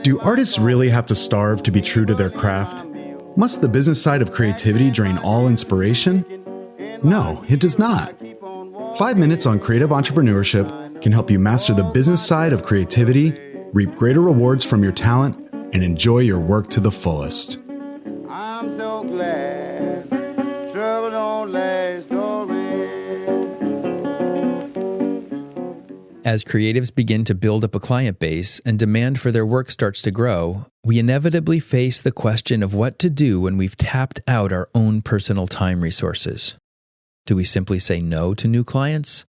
Do artists really have to starve to be true to their craft? Must the business side of creativity drain all inspiration? No, it does not. 5 minutes on creative entrepreneurship can help you master the business side of creativity, reap greater rewards from your talent, and enjoy your work to the fullest. I'm so glad trouble don't last always. As creatives begin to build up a client base and demand for their work starts to grow, we inevitably face the question of what to do when we've tapped out our own personal time resources. Do we simply say no to new clients?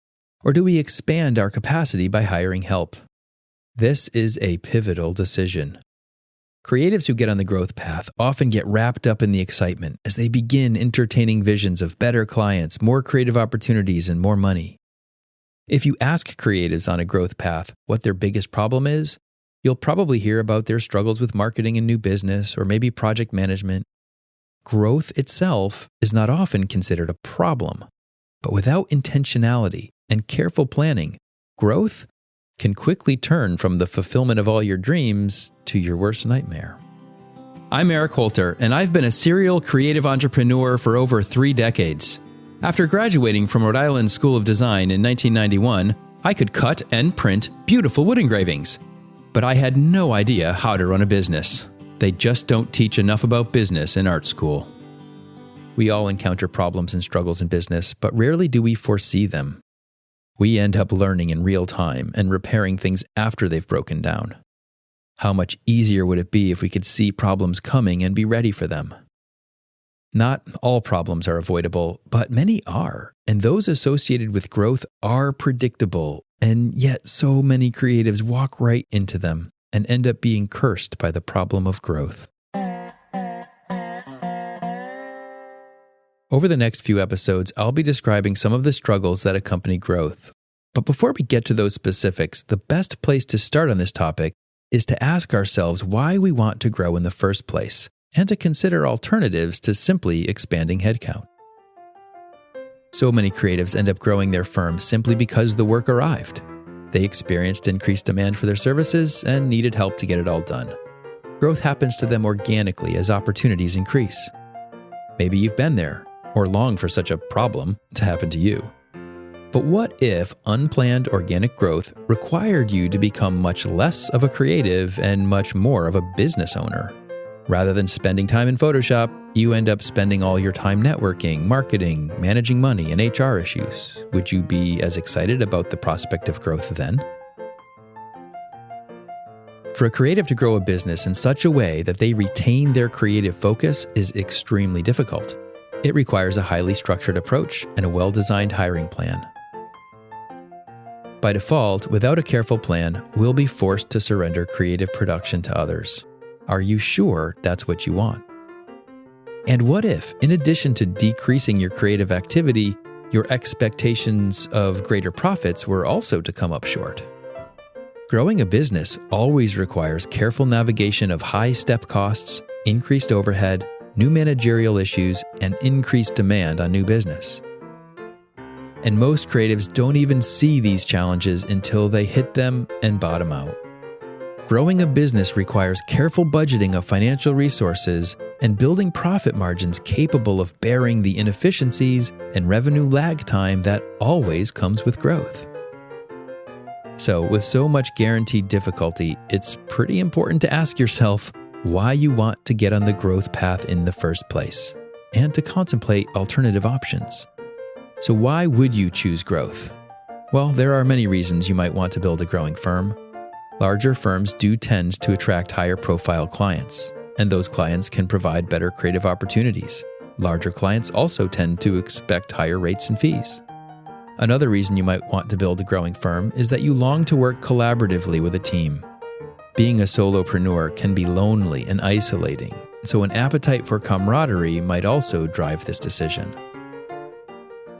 Or do we expand our capacity by hiring help? This is a pivotal decision. Creatives who get on the growth path often get wrapped up in the excitement as they begin entertaining visions of better clients, more creative opportunities, and more money. If you ask creatives on a growth path what their biggest problem is, you'll probably hear about their struggles with marketing and new business, or maybe project management. Growth itself is not often considered a problem, but without intentionality and careful planning, growth can quickly turn from the fulfillment of all your dreams to your worst nightmare. I'm Eric Holter, and I've been a serial creative entrepreneur for over 3 decades. After graduating from Rhode Island School of Design in 1991, I could cut and print beautiful wood engravings. But I had no idea how to run a business. They just don't teach enough about business in art school. We all encounter problems and struggles in business, but rarely do we foresee them. We end up learning in real time and repairing things after they've broken down. How much easier would it be if we could see problems coming and be ready for them? Not all problems are avoidable, but many are, and those associated with growth are predictable, and yet so many creatives walk right into them and end up being cursed by the problem of growth. Over the next few episodes, I'll be describing some of the struggles that accompany growth. But before we get to those specifics, the best place to start on this topic is to ask ourselves why we want to grow in the first place, and to consider alternatives to simply expanding headcount. So many creatives end up growing their firm simply because the work arrived. They experienced increased demand for their services and needed help to get it all done. Growth happens to them organically as opportunities increase. Maybe you've been there, or long for such a problem to happen to you. But what if unplanned organic growth required you to become much less of a creative and much more of a business owner? Rather than spending time in Photoshop, you end up spending all your time networking, marketing, managing money, and HR issues. Would you be as excited about the prospect of growth then? For a creative to grow a business in such a way that they retain their creative focus is extremely difficult. It requires a highly structured approach and a well-designed hiring plan. By default, without a careful plan, we'll be forced to surrender creative production to others. Are you sure that's what you want? And what if, in addition to decreasing your creative activity, your expectations of greater profits were also to come up short? Growing a business always requires careful navigation of high step costs, increased overhead, new managerial issues, and increased demand on new business. And most creatives don't even see these challenges until they hit them and bottom out. Growing a business requires careful budgeting of financial resources and building profit margins capable of bearing the inefficiencies and revenue lag time that always comes with growth. So, with so much guaranteed difficulty, it's pretty important to ask yourself why you want to get on the growth path in the first place, and to contemplate alternative options. So why would you choose growth? Well, there are many reasons you might want to build a growing firm. Larger firms do tend to attract higher profile clients, and those clients can provide better creative opportunities. Larger clients also tend to expect higher rates and fees. Another reason you might want to build a growing firm is that you long to work collaboratively with a team. Being a solopreneur can be lonely and isolating, so an appetite for camaraderie might also drive this decision.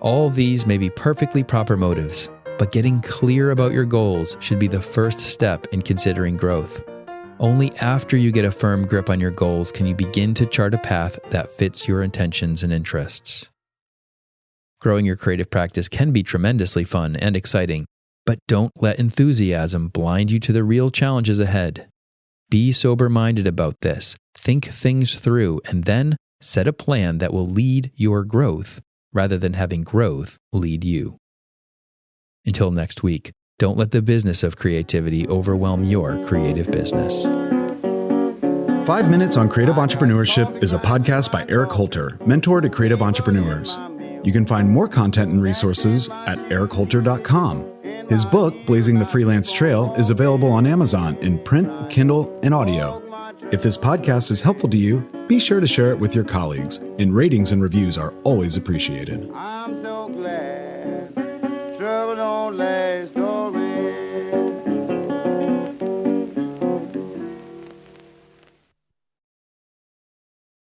All these may be perfectly proper motives, but getting clear about your goals should be the first step in considering growth. Only after you get a firm grip on your goals can you begin to chart a path that fits your intentions and interests. Growing your creative practice can be tremendously fun and exciting, but don't let enthusiasm blind you to the real challenges ahead. Be sober-minded about this. Think things through, and then set a plan that will lead your growth rather than having growth lead you. Until next week, don't let the business of creativity overwhelm your creative business. 5 Minutes on Creative Entrepreneurship is a podcast by Eric Holter, mentor to creative entrepreneurs. You can find more content and resources at erichholter.com. His book, Blazing the Freelance Trail, is available on Amazon in print, Kindle, and audio. If this podcast is helpful to you, be sure to share it with your colleagues, and ratings and reviews are always appreciated. I'm so glad trouble don't last.